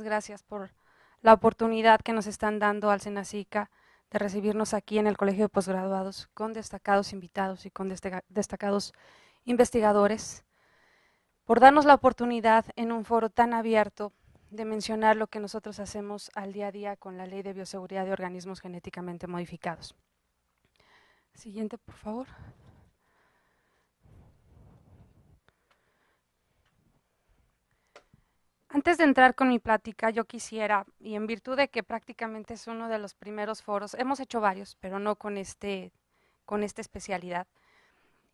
gracias por la oportunidad que nos están dando al Senacica de recibirnos aquí en el Colegio de Posgraduados con destacados invitados y con destacados investigadores, por darnos la oportunidad en un foro tan abierto de mencionar lo que nosotros hacemos al día a día con la Ley de Bioseguridad de Organismos Genéticamente Modificados. Siguiente, por favor. Antes de entrar con mi plática, yo quisiera, y en virtud de que prácticamente es uno de los primeros foros, hemos hecho varios, pero no con esta especialidad,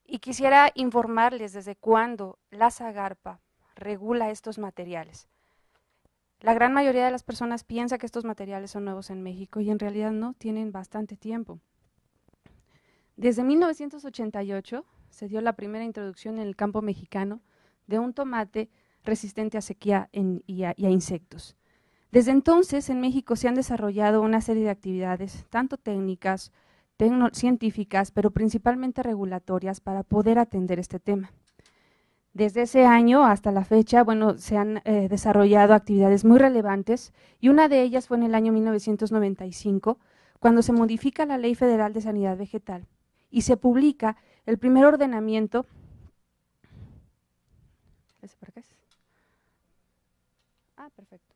y quisiera informarles desde cuándo la SAGARPA regula estos materiales. La gran mayoría de las personas piensa que estos materiales son nuevos en México y en realidad no, tienen bastante tiempo. Desde 1988 se dio la primera introducción en el campo mexicano de un tomate resistente a sequía y a insectos. Desde entonces en México se han desarrollado una serie de actividades, tanto técnicas, científicas, pero principalmente regulatorias para poder atender este tema. Desde ese año hasta la fecha, se han desarrollado actividades muy relevantes y una de ellas fue en el año 1995, cuando se modifica la Ley Federal de Sanidad Vegetal y se publica el primer ordenamiento. ¿Ese para qué es? Ah, perfecto.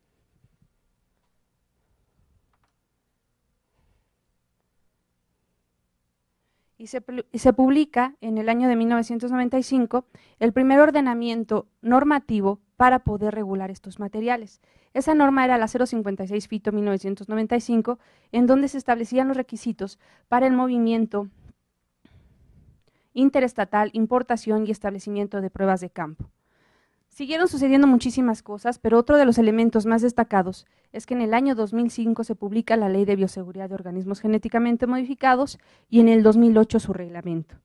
Y se publica en el año de 1995 el primer ordenamiento normativo para poder regular estos materiales. Esa norma era la 056 FITO 1995, en donde se establecían los requisitos para el movimiento interestatal, importación y establecimiento de pruebas de campo. Siguieron sucediendo muchísimas cosas, pero otro de los elementos más destacados es que en el año 2005 se publica la Ley de Bioseguridad de Organismos Genéticamente Modificados y en el 2008 su reglamento.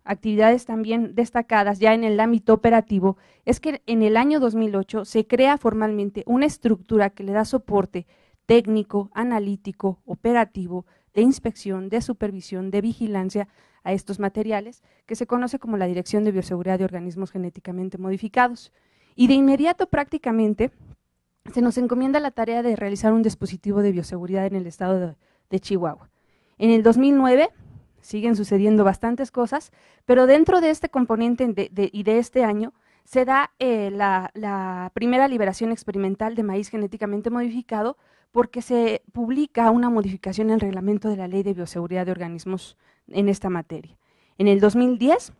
Actividades también destacadas ya en el ámbito operativo es que en el año 2008 se crea formalmente una estructura que le da soporte técnico, analítico, operativo, de inspección, de supervisión, de vigilancia a estos materiales, que se conoce como la Dirección de Bioseguridad de Organismos Genéticamente Modificados. Y de inmediato prácticamente se nos encomienda la tarea de realizar un dispositivo de bioseguridad en el estado de Chihuahua. En el 2009 siguen sucediendo bastantes cosas, pero dentro de este componente y de este año se da la primera liberación experimental de maíz genéticamente modificado, porque se publica una modificación en el reglamento de la Ley de Bioseguridad de Organismos en esta materia. En el 2010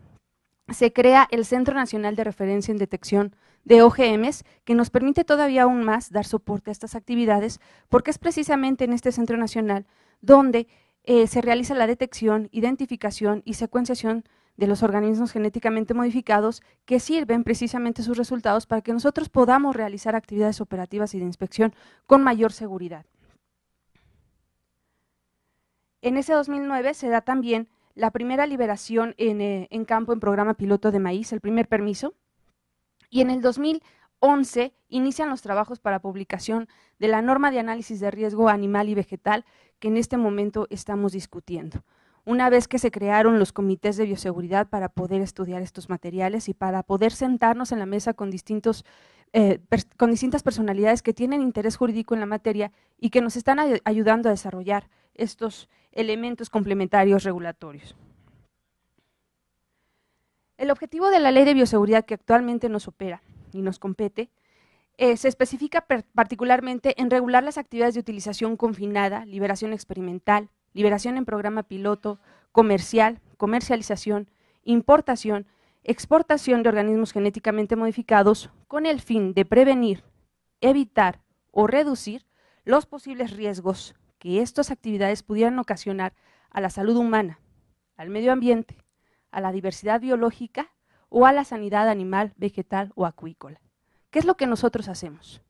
se crea el Centro Nacional de Referencia en Detección de OGMs, que nos permite todavía aún más dar soporte a estas actividades, porque es precisamente en este Centro Nacional donde se realiza la detección, identificación y secuenciación de los organismos genéticamente modificados, que sirven precisamente sus resultados para que nosotros podamos realizar actividades operativas y de inspección con mayor seguridad. En ese 2009 se da también la primera liberación en campo en programa piloto de maíz, el primer permiso, y en el 2011 inician los trabajos para publicación de la norma de análisis de riesgo animal y vegetal que en este momento estamos discutiendo. Una vez que se crearon los comités de bioseguridad para poder estudiar estos materiales y para poder sentarnos en la mesa con distintas personalidades que tienen interés jurídico en la materia y que nos están ayudando a desarrollar estos elementos complementarios regulatorios. El objetivo de la Ley de Bioseguridad que actualmente nos opera y nos compete se especifica particularmente en regular las actividades de utilización confinada, liberación experimental, liberación en programa piloto, comercial, comercialización, importación, exportación de organismos genéticamente modificados con el fin de prevenir, evitar o reducir los posibles riesgos que estas actividades pudieran ocasionar a la salud humana, al medio ambiente, a la diversidad biológica o a la sanidad animal, vegetal o acuícola. ¿Qué es lo que nosotros hacemos?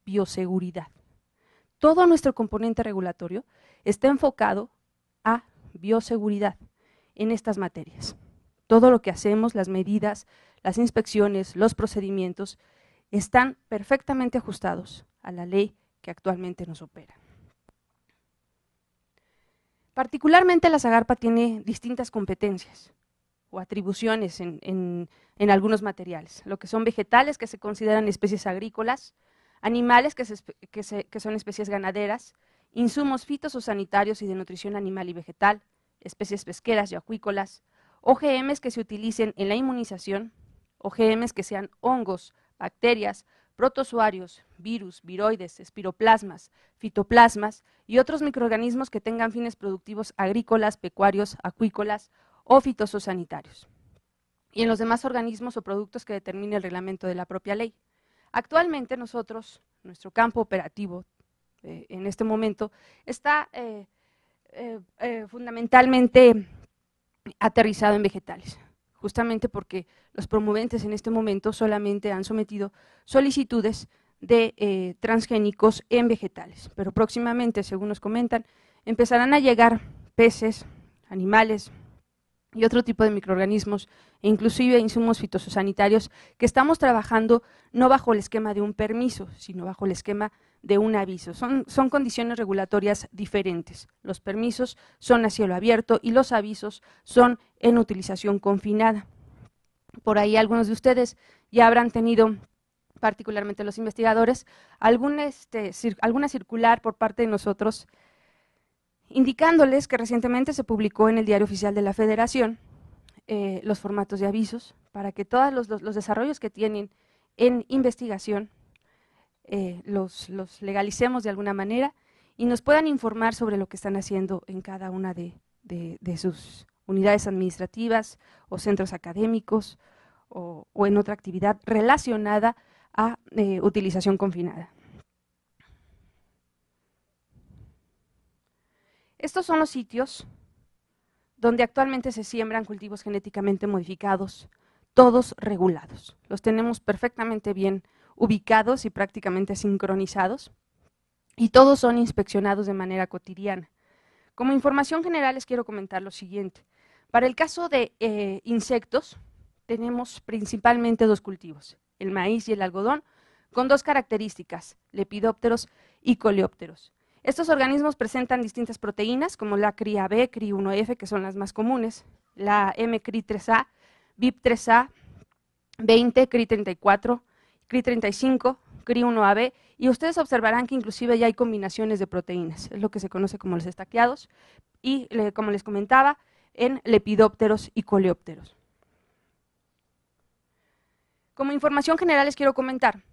Bioseguridad. Todo nuestro componente regulatorio está enfocado a bioseguridad en estas materias. Todo lo que hacemos, las medidas, las inspecciones, los procedimientos, están perfectamente ajustados a la ley que actualmente nos opera. Particularmente la SAGARPA tiene distintas competencias o atribuciones en algunos materiales, lo que son vegetales que se consideran especies agrícolas, animales que son especies ganaderas, insumos fitosanitarios y de nutrición animal y vegetal, especies pesqueras y acuícolas, OGMs que se utilicen en la inmunización, OGMs que sean hongos, bacterias, protozoarios, virus, viroides, espiroplasmas, fitoplasmas y otros microorganismos que tengan fines productivos agrícolas, pecuarios, acuícolas o fitosanitarios. Y en los demás organismos o productos que determine el reglamento de la propia ley. Actualmente nosotros, nuestro campo operativo en este momento, está fundamentalmente aterrizado en vegetales, justamente porque los promoventes en este momento solamente han sometido solicitudes de transgénicos en vegetales, pero próximamente, según nos comentan, empezarán a llegar peces, animales y otro tipo de microorganismos e inclusive insumos fitosanitarios que estamos trabajando no bajo el esquema de un permiso, sino bajo el esquema de un aviso. Son condiciones regulatorias diferentes. Los permisos son a cielo abierto y los avisos son en utilización confinada. Por ahí algunos de ustedes ya habrán tenido, particularmente los investigadores, alguna circular por parte de nosotros indicándoles que recientemente se publicó en el Diario Oficial de la Federación los formatos de avisos para que todos los desarrollos que tienen en investigación los legalicemos de alguna manera y nos puedan informar sobre lo que están haciendo en cada una de sus unidades administrativas o centros académicos o en otra actividad relacionada a utilización confinada. Estos son los sitios donde actualmente se siembran cultivos genéticamente modificados, todos regulados. Los tenemos perfectamente bien ubicados y prácticamente sincronizados, y todos son inspeccionados de manera cotidiana. Como información general les quiero comentar lo siguiente. Para el caso de insectos, tenemos principalmente dos cultivos, el maíz y el algodón, con dos características, lepidópteros y coleópteros. Estos organismos presentan distintas proteínas, como la CRIA-B, CRI1F, que son las más comunes, la MCRI3A, BIP3A, 20, CRI34, CRI35, CRI1AB, y ustedes observarán que inclusive ya hay combinaciones de proteínas, es lo que se conoce como los estaqueados, y como les comentaba, en lepidópteros y coleópteros. Como información general les quiero comentar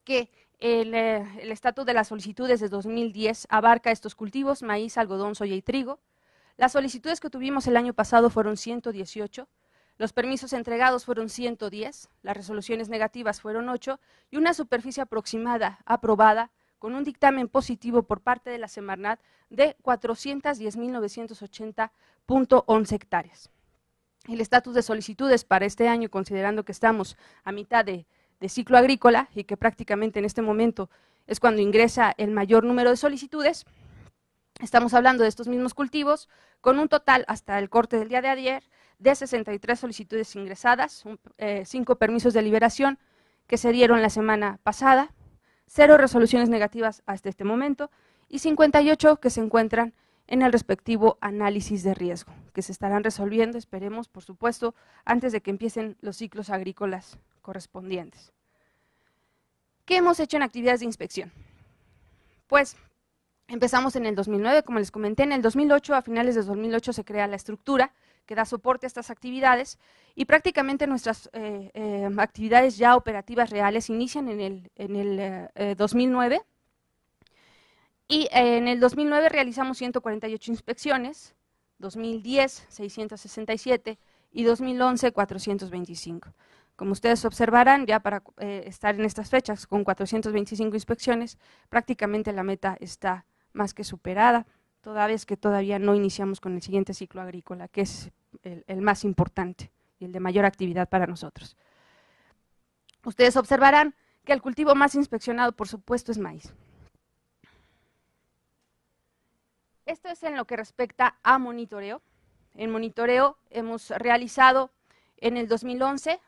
que el estatus de las solicitudes de 2010 abarca estos cultivos, maíz, algodón, soya y trigo. Las solicitudes que tuvimos el año pasado fueron 118, los permisos entregados fueron 110, las resoluciones negativas fueron 8 y una superficie aproximada aprobada con un dictamen positivo por parte de la Semarnat de 410.980.11 hectáreas. El estatus de solicitudes para este año, considerando que estamos a mitad de ciclo agrícola y que prácticamente en este momento es cuando ingresa el mayor número de solicitudes, estamos hablando de estos mismos cultivos con un total hasta el corte del día de ayer de 63 solicitudes ingresadas, 5 permisos de liberación que se dieron la semana pasada, 0 resoluciones negativas hasta este momento y 58 que se encuentran en el respectivo análisis de riesgo, que se estarán resolviendo, esperemos, por supuesto, antes de que empiecen los ciclos agrícolas correspondientes. ¿Qué hemos hecho en actividades de inspección? Pues empezamos en el 2009, como les comenté, en el 2008, a finales de 2008 se crea la estructura que da soporte a estas actividades y prácticamente nuestras actividades ya operativas reales inician en el 2009 y en el 2009 realizamos 148 inspecciones, 2010 667 y 2011 425. Como ustedes observarán, ya para estar en estas fechas con 425 inspecciones, prácticamente la meta está más que superada, toda vez que todavía no iniciamos con el siguiente ciclo agrícola, que es el más importante y el de mayor actividad para nosotros. Ustedes observarán que el cultivo más inspeccionado, por supuesto, es maíz. Esto es en lo que respecta a monitoreo. En monitoreo hemos realizado en el 2011,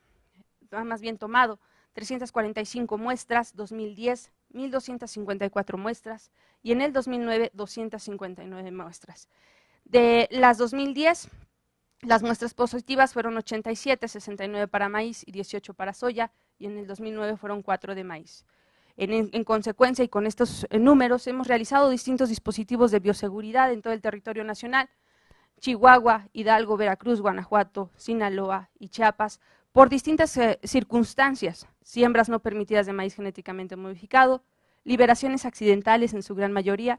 más bien tomado, 345 muestras, 2010, 1.254 muestras y en el 2009, 259 muestras. De las 2010, las muestras positivas fueron 87, 69 para maíz y 18 para soya y en el 2009 fueron 4 de maíz. En consecuencia, y con estos números, hemos realizado distintos dispositivos de bioseguridad en todo el territorio nacional: Chihuahua, Hidalgo, Veracruz, Guanajuato, Sinaloa y Chiapas, por distintas circunstancias: siembras no permitidas de maíz genéticamente modificado, liberaciones accidentales en su gran mayoría,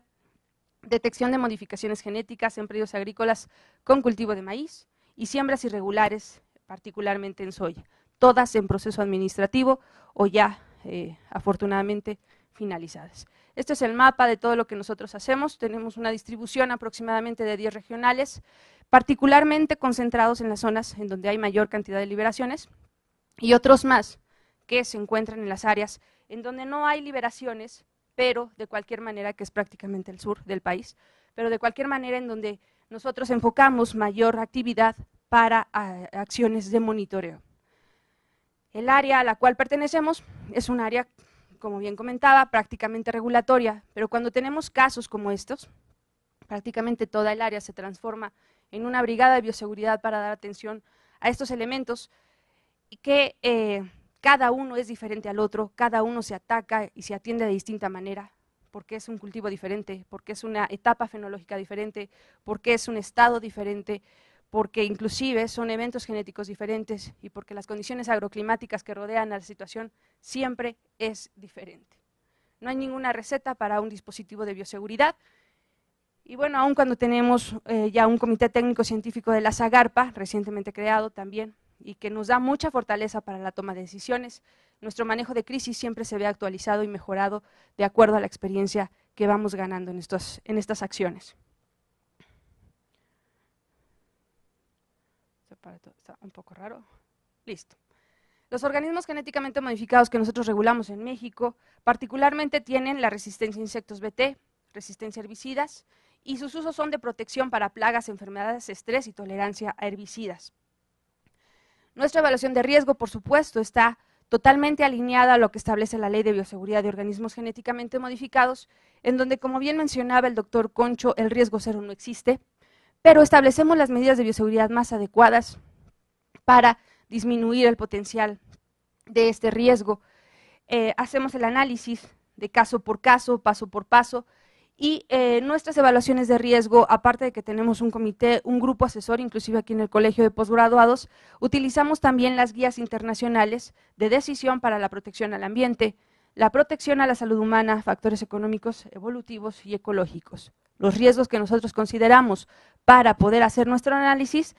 detección de modificaciones genéticas en predios agrícolas con cultivo de maíz y siembras irregulares, particularmente en soya, todas en proceso administrativo o ya afortunadamente finalizadas. Este es el mapa de todo lo que nosotros hacemos. Tenemos una distribución aproximadamente de 10 regionales, particularmente concentrados en las zonas en donde hay mayor cantidad de liberaciones, y otros más que se encuentran en las áreas en donde no hay liberaciones, pero de cualquier manera, que es prácticamente el sur del país, pero de cualquier manera en donde nosotros enfocamos mayor actividad para acciones de monitoreo. El área a la cual pertenecemos es un área, como bien comentaba, prácticamente regulatoria, pero cuando tenemos casos como estos, prácticamente toda el área se transforma en una brigada de bioseguridad para dar atención a estos elementos, y que cada uno es diferente al otro, cada uno se ataca y se atiende de distinta manera, porque es un cultivo diferente, porque es una etapa fenológica diferente, porque es un estado diferente, porque inclusive son eventos genéticos diferentes y porque las condiciones agroclimáticas que rodean a la situación siempre es diferente. No hay ninguna receta para un dispositivo de bioseguridad. Y bueno, aun cuando tenemos ya un comité técnico científico de la SAGARPA, recientemente creado también, y que nos da mucha fortaleza para la toma de decisiones, nuestro manejo de crisis siempre se ve actualizado y mejorado de acuerdo a la experiencia que vamos ganando en estas acciones. Está un poco raro. Listo. Los organismos genéticamente modificados que nosotros regulamos en México particularmente tienen la resistencia a insectos BT, resistencia a herbicidas, y sus usos son de protección para plagas, enfermedades, estrés y tolerancia a herbicidas. Nuestra evaluación de riesgo, por supuesto, está totalmente alineada a lo que establece la Ley de Bioseguridad de Organismos Genéticamente Modificados, en donde, como bien mencionaba el doctor Concho, el riesgo cero no existe, pero establecemos las medidas de bioseguridad más adecuadas para disminuir el potencial de este riesgo. Hacemos el análisis de caso por caso, paso por paso, y nuestras evaluaciones de riesgo, aparte de que tenemos un comité, un grupo asesor, inclusive aquí en el Colegio de Postgraduados, utilizamos también las guías internacionales de decisión para la protección al ambiente, la protección a la salud humana, factores económicos, evolutivos y ecológicos. Los riesgos que nosotros consideramos para poder hacer nuestro análisis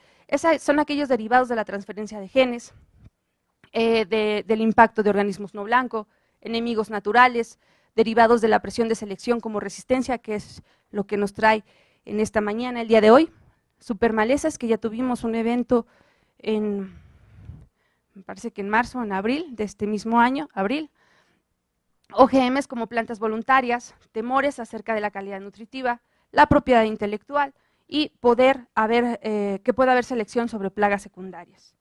son aquellos derivados de la transferencia de genes, del impacto de organismos no blanco, enemigos naturales, derivados de la presión de selección como resistencia, que es lo que nos trae en esta mañana, el día de hoy, supermalezas, que ya tuvimos un evento me parece que en marzo, en abril de este mismo año, OGMs como plantas voluntarias, temores acerca de la calidad nutritiva, la propiedad intelectual y que pueda haber selección sobre plagas secundarias.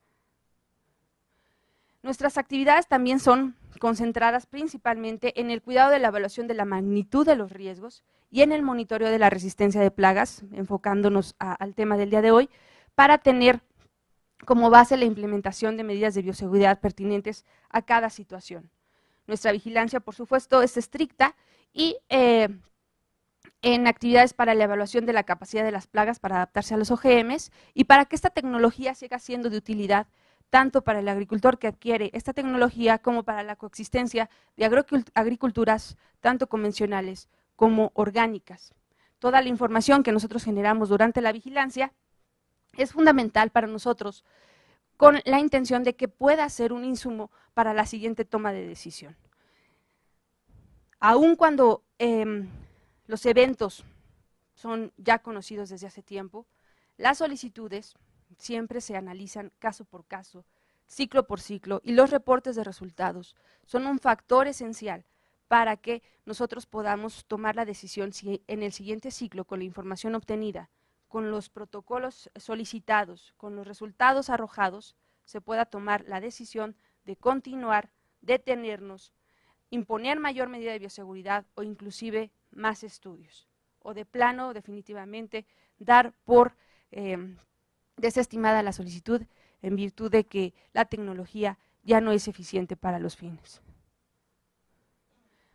Nuestras actividades también son concentradas principalmente en el cuidado de la evaluación de la magnitud de los riesgos y en el monitoreo de la resistencia de plagas, enfocándonos al tema del día de hoy, para tener como base la implementación de medidas de bioseguridad pertinentes a cada situación. Nuestra vigilancia, por supuesto, es estricta y en actividades para la evaluación de la capacidad de las plagas para adaptarse a los OGMs y para que esta tecnología siga siendo de utilidad tanto para el agricultor que adquiere esta tecnología como para la coexistencia de agriculturas tanto convencionales como orgánicas. Toda la información que nosotros generamos durante la vigilancia es fundamental para nosotros con la intención de que pueda ser un insumo para la siguiente toma de decisión. Aun cuando los eventos son ya conocidos desde hace tiempo, las solicitudes siempre se analizan caso por caso, ciclo por ciclo, y los reportes de resultados son un factor esencial para que nosotros podamos tomar la decisión si en el siguiente ciclo, con la información obtenida, con los protocolos solicitados, con los resultados arrojados, se pueda tomar la decisión de continuar, detenernos, imponer mayor medida de bioseguridad o inclusive más estudios, o de plano, definitivamente, dar por desestimada la solicitud en virtud de que la tecnología ya no es eficiente para los fines.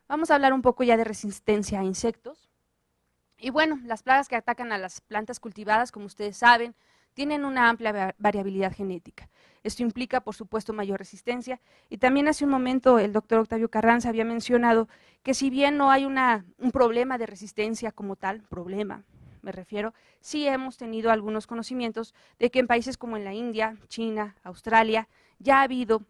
Vamos a hablar un poco ya de resistencia a insectos. Y bueno, las plagas que atacan a las plantas cultivadas, como ustedes saben, tienen una amplia variabilidad genética. Esto implica, por supuesto, mayor resistencia. Y también hace un momento el doctor Octavio Carranza había mencionado que si bien no hay un problema de resistencia como tal, me refiero, sí hemos tenido algunos conocimientos de que en países como en la India, China, Australia, ya ha habido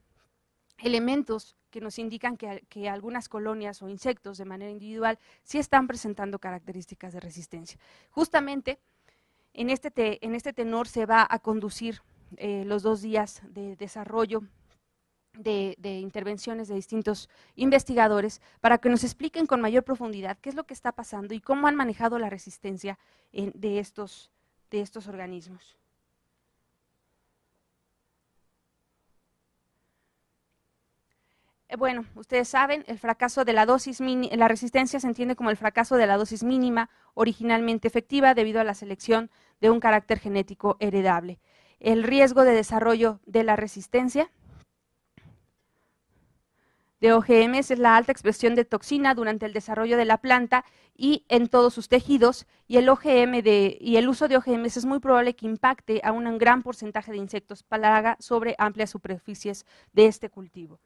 elementos que nos indican que algunas colonias o insectos de manera individual sí están presentando características de resistencia. Justamente en este tenor se va a conducir los 2 días de desarrollo de intervenciones de distintos investigadores para que nos expliquen con mayor profundidad qué es lo que está pasando y cómo han manejado la resistencia de estos organismos. Bueno, ustedes saben, el fracaso de la dosis la resistencia se entiende como el fracaso de la dosis mínima originalmente efectiva debido a la selección de un carácter genético heredable. El riesgo de desarrollo de la resistencia de OGMs es la alta expresión de toxina durante el desarrollo de la planta y en todos sus tejidos, y el uso de OGMs es muy probable que impacte a un gran porcentaje de insectos plaga sobre amplias superficies de este cultivo.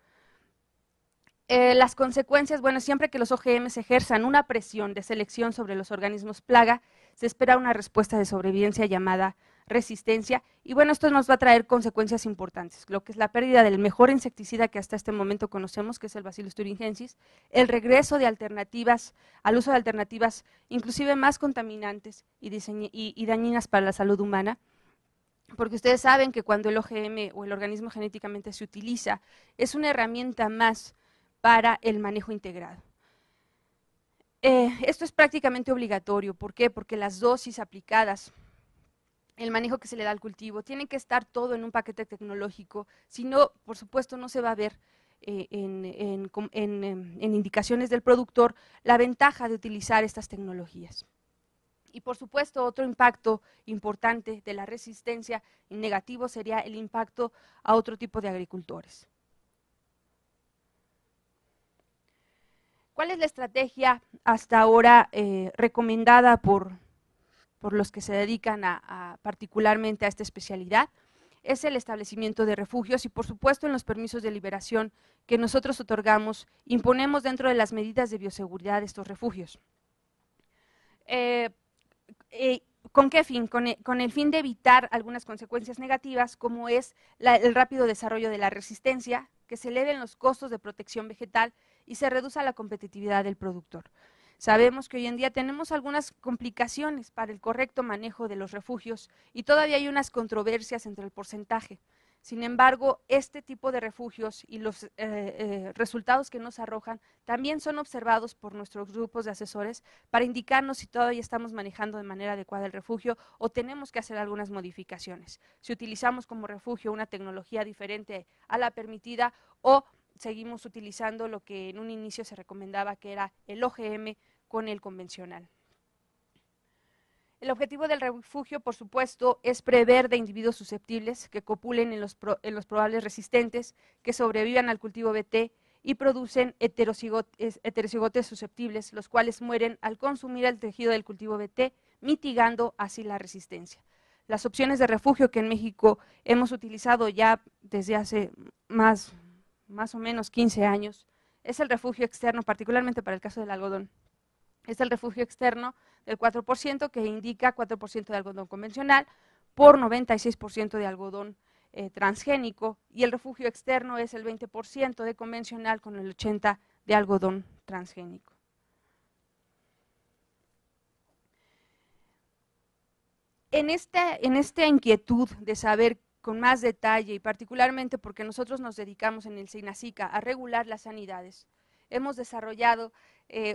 Las consecuencias, bueno, siempre que los OGMs ejerzan una presión de selección sobre los organismos plaga, se espera una respuesta de sobrevivencia llamada resistencia, y bueno, esto nos va a traer consecuencias importantes, lo que es la pérdida del mejor insecticida que hasta este momento conocemos, que es el Bacillus thuringiensis, el regreso de alternativas, al uso de alternativas inclusive más contaminantes y dañinas para la salud humana, porque ustedes saben que cuando el OGM o el organismo genéticamente se utiliza, es una herramienta más para el manejo integrado. Esto es prácticamente obligatorio. ¿Por qué? Porque las dosis aplicadas, el manejo que se le da al cultivo, tiene que estar todo en un paquete tecnológico, si no, por supuesto, no se va a ver en indicaciones del productor la ventaja de utilizar estas tecnologías. Y por supuesto, otro impacto importante de la resistencia negativo sería el impacto a otro tipo de agricultores. ¿Cuál es la estrategia hasta ahora recomendada por los que se dedican particularmente a esta especialidad? Es el establecimiento de refugios y, por supuesto, en los permisos de liberación que nosotros otorgamos, imponemos dentro de las medidas de bioseguridad estos refugios. ¿Con qué fin? Con el fin de evitar algunas consecuencias negativas, como es el rápido desarrollo de la resistencia, que se eleven los costos de protección vegetal y se reduzca la competitividad del productor. Sabemos que hoy en día tenemos algunas complicaciones para el correcto manejo de los refugios y todavía hay unas controversias entre el porcentaje. Sin embargo, este tipo de refugios y los resultados que nos arrojan también son observados por nuestros grupos de asesores para indicarnos si todavía estamos manejando de manera adecuada el refugio o tenemos que hacer algunas modificaciones. Si utilizamos como refugio una tecnología diferente a la permitida o seguimos utilizando lo que en un inicio se recomendaba, que era el OGM con el convencional. El objetivo del refugio, por supuesto, es prever de individuos susceptibles que copulen en los probables resistentes, que sobrevivan al cultivo BT y producen heterocigotes susceptibles, los cuales mueren al consumir el tejido del cultivo BT, mitigando así la resistencia. Las opciones de refugio que en México hemos utilizado ya desde hace más o menos 15 años, es el refugio externo, particularmente para el caso del algodón. Es el refugio externo del 4%, que indica 4% de algodón convencional por 96% de algodón transgénico, y el refugio externo es el 20% de convencional con el 80% de algodón transgénico. En esta inquietud de saber con más detalle, y particularmente porque nosotros nos dedicamos en el SEINACICA a regular las sanidades, hemos desarrollado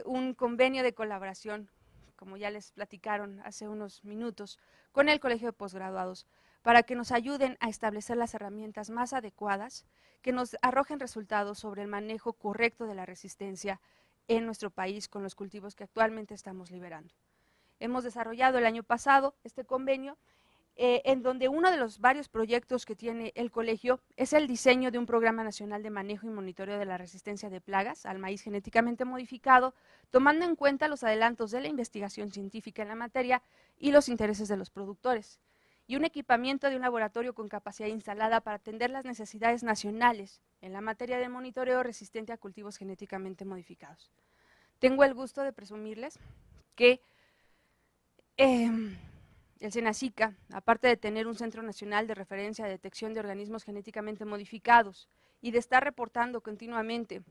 un convenio de colaboración, como ya les platicaron hace unos minutos, con el Colegio de Posgraduados, para que nos ayuden a establecer las herramientas más adecuadas que nos arrojen resultados sobre el manejo correcto de la resistencia en nuestro país con los cultivos que actualmente estamos liberando. Hemos desarrollado el año pasado este convenio en donde uno de los varios proyectos que tiene el colegio es el diseño de un programa nacional de manejo y monitoreo de la resistencia de plagas al maíz genéticamente modificado, tomando en cuenta los adelantos de la investigación científica en la materia y los intereses de los productores, y un equipamiento de un laboratorio con capacidad instalada para atender las necesidades nacionales en la materia de monitoreo resistente a cultivos genéticamente modificados. Tengo el gusto de presumirles que el Senacica, aparte de tener un Centro Nacional de Referencia de Detección de Organismos Genéticamente Modificados y de estar reportando continuamente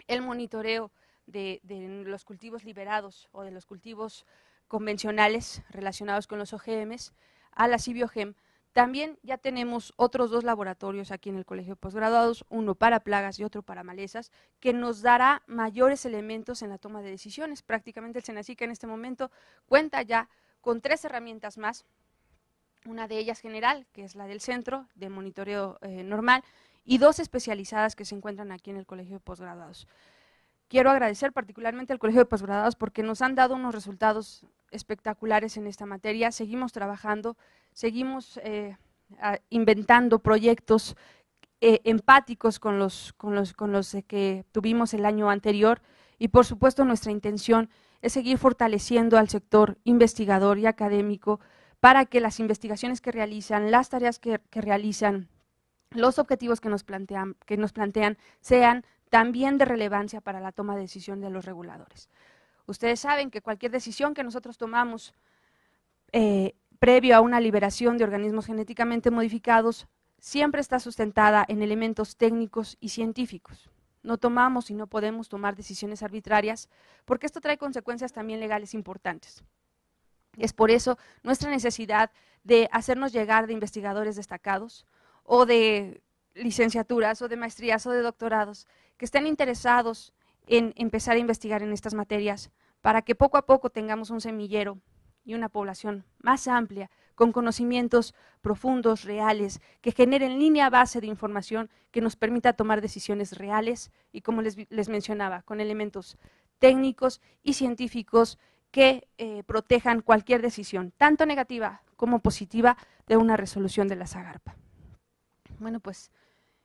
el monitoreo de los cultivos liberados o de los cultivos convencionales relacionados con los OGMs, a la Cibiogem, también ya tenemos otros 2 laboratorios aquí en el Colegio de Posgraduados, uno para plagas y otro para malezas, que nos dará mayores elementos en la toma de decisiones. Prácticamente el Senacica en este momento cuenta ya con 3 herramientas más, una de ellas general, que es la del centro de monitoreo normal, y 2 especializadas que se encuentran aquí en el Colegio de Posgraduados. Quiero agradecer particularmente al Colegio de Posgraduados porque nos han dado unos resultados espectaculares en esta materia. Seguimos trabajando, seguimos inventando proyectos empáticos con los que tuvimos el año anterior, y por supuesto nuestra intención es seguir fortaleciendo al sector investigador y académico para que las investigaciones que realizan, las tareas que realizan, los objetivos que nos plantean sean también de relevancia para la toma de decisión de los reguladores. Ustedes saben que cualquier decisión que nosotros tomamos previo a una liberación de organismos genéticamente modificados siempre está sustentada en elementos técnicos y científicos. No tomamos y no podemos tomar decisiones arbitrarias porque esto trae consecuencias también legales importantes. Es por eso nuestra necesidad de hacernos llegar de investigadores destacados o de licenciaturas o de maestrías o de doctorados que estén interesados en empezar a investigar en estas materias para que poco a poco tengamos un semillero y una población más amplia, con conocimientos profundos, reales, que generen línea base de información que nos permita tomar decisiones reales y, como les mencionaba, con elementos técnicos y científicos que protejan cualquier decisión, tanto negativa como positiva, de una resolución de la Zagarpa. Bueno, pues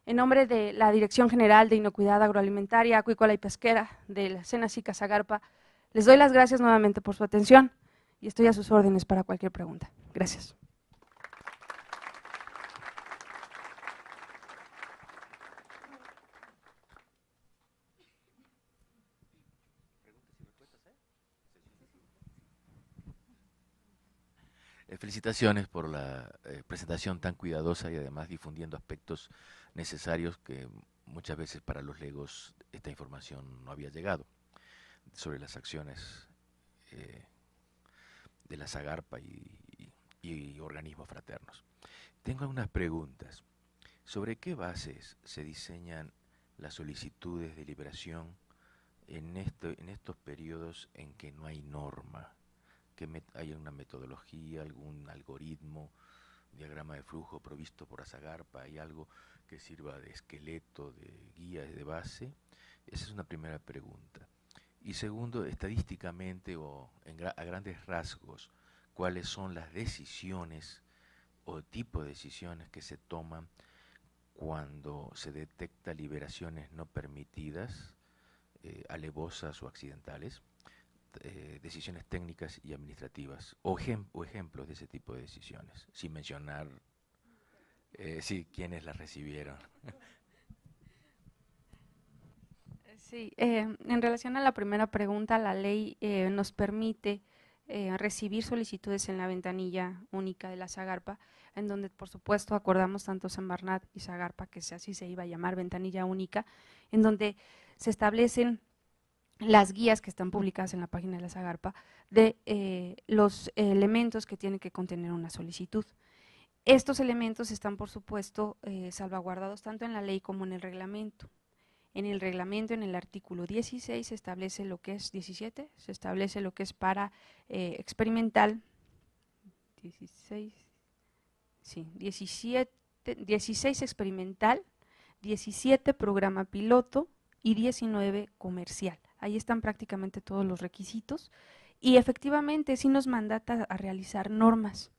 en nombre de la Dirección General de Inocuidad Agroalimentaria, Acuícola y Pesquera del Senacica Zagarpa, les doy las gracias nuevamente por su atención y estoy a sus órdenes para cualquier pregunta. Gracias. Felicitaciones por la presentación tan cuidadosa y además difundiendo aspectos necesarios que muchas veces para los legos esta información no había llegado sobre las acciones de la Zagarpa y organismos fraternos. Tengo algunas preguntas. ¿Sobre qué bases se diseñan las solicitudes de liberación en estos periodos en que no hay norma? Que haya una metodología, algún algoritmo, diagrama de flujo provisto por la Zagarpa, hay algo que sirva de esqueleto, de guía, de base. Esa es una primera pregunta. Y segundo, estadísticamente o a grandes rasgos, ¿cuáles son las decisiones o tipo de decisiones que se toman cuando se detecta liberaciones no permitidas, alevosas o accidentales? Decisiones técnicas y administrativas o ejemplos de ese tipo de decisiones, sin mencionar sí, quiénes las recibieron. Sí, en relación a la primera pregunta, la ley nos permite recibir solicitudes en la ventanilla única de la Zagarpa, en donde por supuesto acordamos tanto Semarnat y Zagarpa que así se iba a llamar ventanilla única, en donde se establecen las guías que están publicadas en la página de la Zagarpa de los elementos que tiene que contener una solicitud. Estos elementos están, por supuesto, salvaguardados tanto en la ley como en el reglamento. En el reglamento, en el artículo 16, se establece lo que es 17, se establece lo que es para experimental, 16 experimental, 17 programa piloto y 19 comercial. Ahí están prácticamente todos los requisitos y efectivamente sí nos mandata a realizar normas,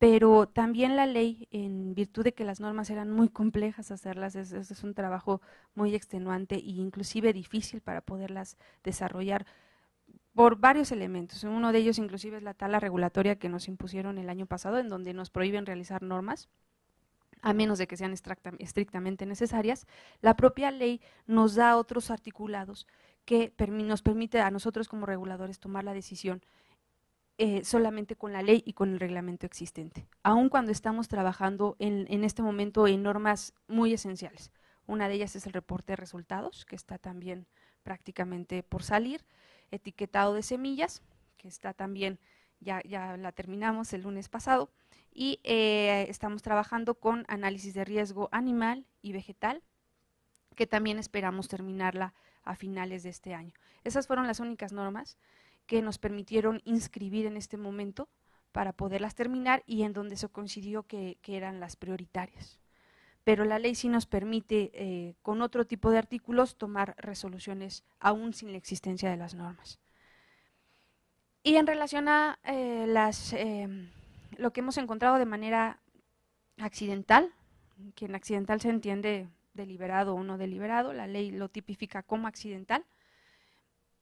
pero también la ley, en virtud de que las normas eran muy complejas hacerlas, es un trabajo muy extenuante e inclusive difícil para poderlas desarrollar por varios elementos. Uno de ellos inclusive es la tala regulatoria que nos impusieron el año pasado, en donde nos prohíben realizar normas, a menos de que sean estrictamente necesarias. La propia ley nos da otros articulados que nos permite a nosotros como reguladores tomar la decisión solamente con la ley y con el reglamento existente, aun cuando estamos trabajando en este momento en normas muy esenciales. Una de ellas es el reporte de resultados, que está también prácticamente por salir, etiquetado de semillas, que está también, ya la terminamos el lunes pasado, y estamos trabajando con análisis de riesgo animal y vegetal, que también esperamos terminarla a finales de este año. Esas fueron las únicas normas que nos permitieron inscribir en este momento para poderlas terminar y en donde se coincidió que eran las prioritarias. Pero la ley sí nos permite, con otro tipo de artículos, tomar resoluciones aún sin la existencia de las normas. Y en relación a lo que hemos encontrado de manera accidental, que en accidental se entiende deliberado o no deliberado, la ley lo tipifica como accidental.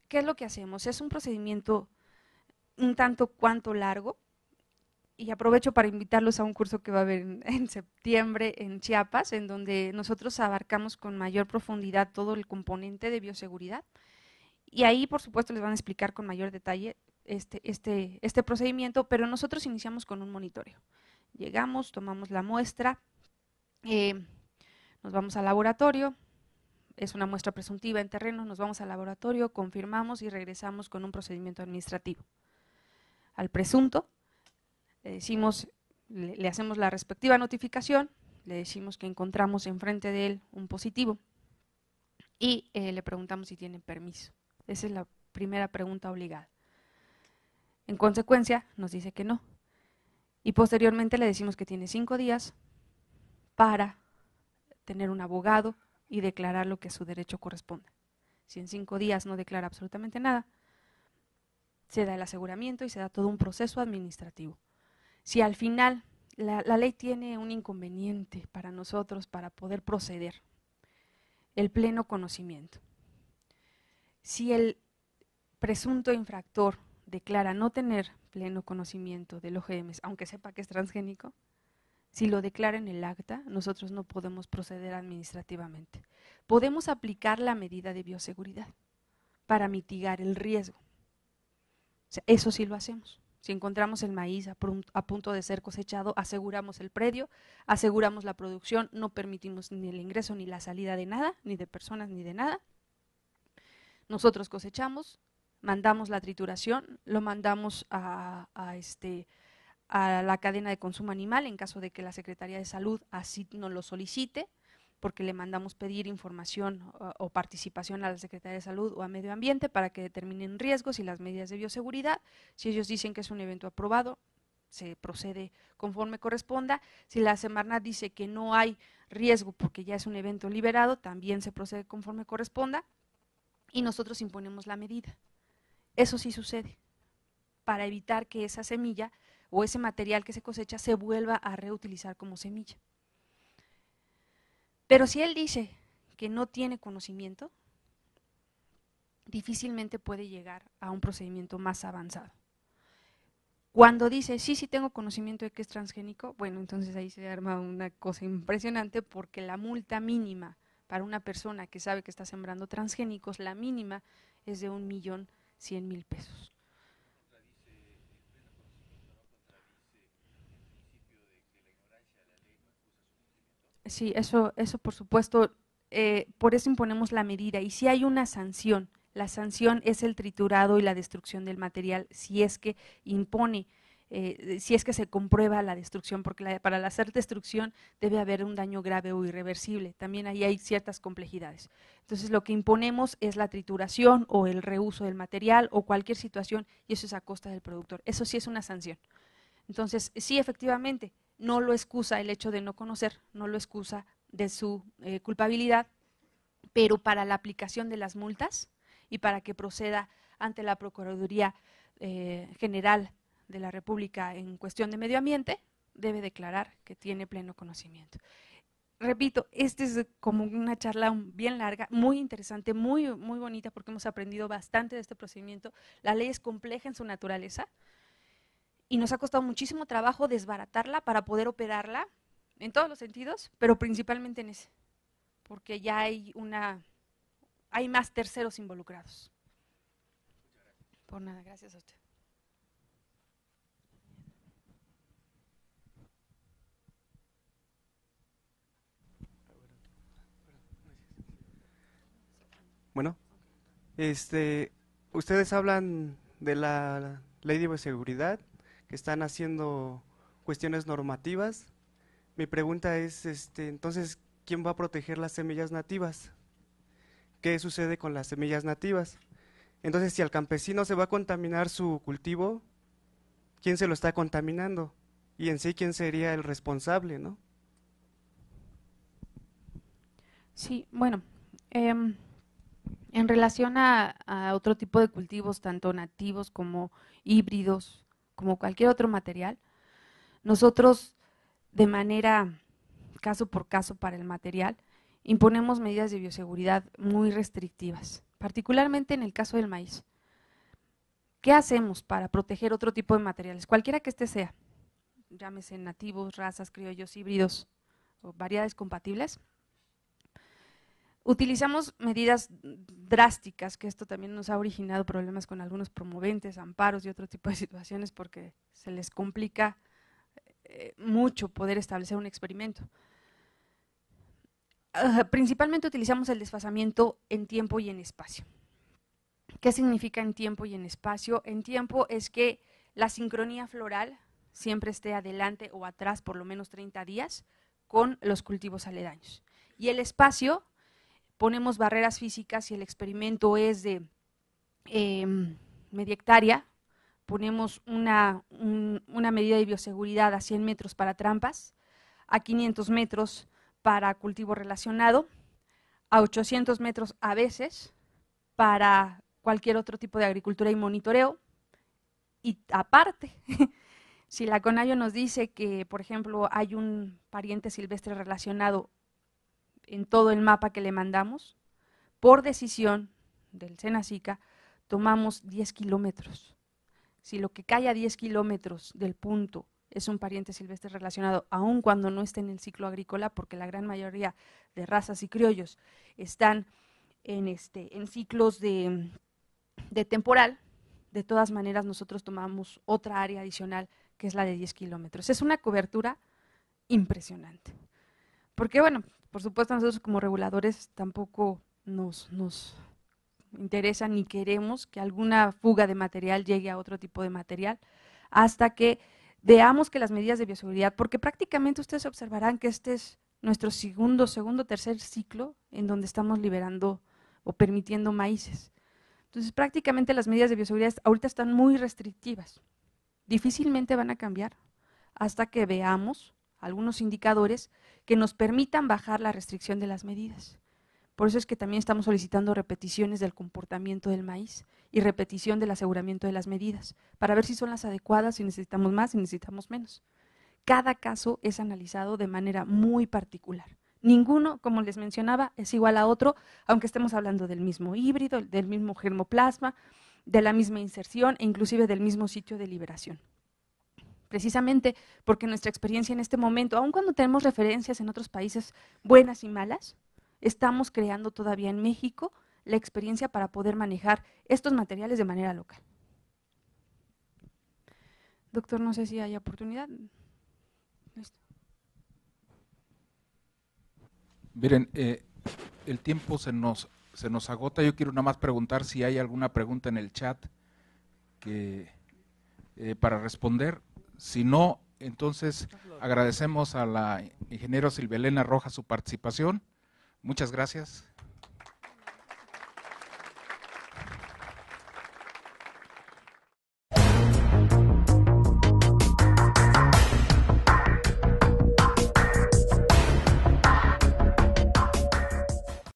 ¿Qué es lo que hacemos? Es un procedimiento un tanto cuanto largo, y aprovecho para invitarlos a un curso que va a haber en septiembre en Chiapas, en donde nosotros abarcamos con mayor profundidad todo el componente de bioseguridad, y ahí por supuesto les van a explicar con mayor detalle este procedimiento, pero nosotros iniciamos con un monitoreo. Llegamos, tomamos la muestra, nos vamos al laboratorio, es una muestra presuntiva en terreno, nos vamos al laboratorio, confirmamos y regresamos con un procedimiento administrativo. Al presunto le decimos, le hacemos la respectiva notificación, le decimos que encontramos enfrente de él un positivo y le preguntamos si tiene permiso. Esa es la primera pregunta obligada. En consecuencia, nos dice que no. Y posteriormente le decimos que tiene 5 días para tener un abogado y declarar lo que a su derecho corresponde. Si en 5 días no declara absolutamente nada, se da el aseguramiento y se da todo un proceso administrativo. Si al final la ley tiene un inconveniente para nosotros para poder proceder, el pleno conocimiento. Si el presunto infractor declara no tener pleno conocimiento del OGM, aunque sepa que es transgénico, si lo declara en el acta, nosotros no podemos proceder administrativamente. Podemos aplicar la medida de bioseguridad para mitigar el riesgo. O sea, eso sí lo hacemos. Si encontramos el maíz a punto de ser cosechado, aseguramos el predio, aseguramos la producción, no permitimos ni el ingreso ni la salida de nada, ni de personas ni de nada. Nosotros cosechamos, mandamos la trituración, lo mandamos a la cadena de consumo animal en caso de que la Secretaría de Salud así nos lo solicite, porque le mandamos pedir información o participación a la Secretaría de Salud o a Medio Ambiente para que determinen riesgos y las medidas de bioseguridad. Si ellos dicen que es un evento aprobado, se procede conforme corresponda. Si la Semarnat dice que no hay riesgo porque ya es un evento liberado, también se procede conforme corresponda y nosotros imponemos la medida. Eso sí sucede, para evitar que esa semilla o ese material que se cosecha se vuelva a reutilizar como semilla. Pero si él dice que no tiene conocimiento, difícilmente puede llegar a un procedimiento más avanzado. Cuando dice, sí tengo conocimiento de que es transgénico, bueno, entonces ahí se arma una cosa impresionante, porque la multa mínima para una persona que sabe que está sembrando transgénicos, la mínima es de 1.100.000 pesos. Sí, eso por supuesto, por eso imponemos la medida. Y si hay una sanción, la sanción es el triturado y la destrucción del material, si es que impone, si es que se comprueba la destrucción, porque para la hacer destrucción debe haber un daño grave o irreversible. También ahí hay ciertas complejidades. Entonces lo que imponemos es la trituración o el reuso del material o cualquier situación, y eso es a costa del productor. Eso sí es una sanción. Entonces, sí, efectivamente, no lo excusa el hecho de no conocer, no lo excusa de su culpabilidad, pero para la aplicación de las multas y para que proceda ante la Procuraduría General de la República en cuestión de medio ambiente, debe declarar que tiene pleno conocimiento. Repito, este es como una charla bien larga, muy interesante, muy bonita, porque hemos aprendido bastante de este procedimiento. La ley es compleja en su naturaleza y nos ha costado muchísimo trabajo desbaratarla para poder operarla en todos los sentidos, pero principalmente en ese, porque ya hay más terceros involucrados. Por nada, gracias a usted. Bueno, ustedes hablan de la ley de bioseguridad, que están haciendo cuestiones normativas. Mi pregunta es, entonces, ¿quién va a proteger las semillas nativas? ¿Qué sucede con las semillas nativas? Entonces, si al campesino se va a contaminar su cultivo, ¿quién se lo está contaminando? Y en sí, ¿quién sería el responsable, no? Sí, bueno, en relación a otro tipo de cultivos, tanto nativos como híbridos, como cualquier otro material, nosotros de manera caso por caso para el material, imponemos medidas de bioseguridad muy restrictivas, particularmente en el caso del maíz. ¿Qué hacemos para proteger otro tipo de materiales? Cualquiera que este sea, llámese nativos, razas, criollos, híbridos o variedades compatibles. Utilizamos medidas drásticas, que esto también nos ha originado problemas con algunos promoventes, amparos y otro tipo de situaciones porque se les complica mucho poder establecer un experimento. Principalmente utilizamos el desfasamiento en tiempo y en espacio. ¿Qué significa en tiempo y en espacio? En tiempo es que la sincronía floral siempre esté adelante o atrás por lo menos 30 días con los cultivos aledaños. Y el espacio, ponemos barreras físicas. Si el experimento es de media hectárea, ponemos una medida de bioseguridad a 100 metros para trampas, a 500 metros para cultivo relacionado, a 800 metros a veces para cualquier otro tipo de agricultura y monitoreo. Y aparte, si la CONABIO nos dice que, por ejemplo, hay un pariente silvestre relacionado en todo el mapa que le mandamos, por decisión del SENACICA, tomamos 10 kilómetros. Si lo que cae a 10 kilómetros del punto es un pariente silvestre relacionado, aun cuando no esté en el ciclo agrícola, porque la gran mayoría de razas y criollos están en ciclos de temporal, de todas maneras nosotros tomamos otra área adicional que es la de 10 kilómetros. Es una cobertura impresionante. Porque bueno, por supuesto nosotros como reguladores tampoco nos interesa ni queremos que alguna fuga de material llegue a otro tipo de material hasta que veamos que las medidas de bioseguridad, porque prácticamente ustedes observarán que este es nuestro tercer ciclo en donde estamos liberando o permitiendo maíces. Entonces prácticamente las medidas de bioseguridad ahorita están muy restrictivas, difícilmente van a cambiar hasta que veamos algunos indicadores que nos permitan bajar la restricción de las medidas. Por eso es que también estamos solicitando repeticiones del comportamiento del maíz y repetición del aseguramiento de las medidas, para ver si son las adecuadas, si necesitamos más, si necesitamos menos. Cada caso es analizado de manera muy particular. Ninguno, como les mencionaba, es igual a otro, aunque estemos hablando del mismo híbrido, del mismo germoplasma, de la misma inserción e inclusive del mismo sitio de liberación. Precisamente porque nuestra experiencia en este momento, aun cuando tenemos referencias en otros países buenas y malas, estamos creando todavía en México la experiencia para poder manejar estos materiales de manera local. Doctor, no sé si hay oportunidad. ¿Listo? Miren, el tiempo se nos agota. Yo quiero nada más preguntar si hay alguna pregunta en el chat para responder. Si no, entonces agradecemos a la ingeniera Silvia Elena Rojas su participación. Muchas gracias.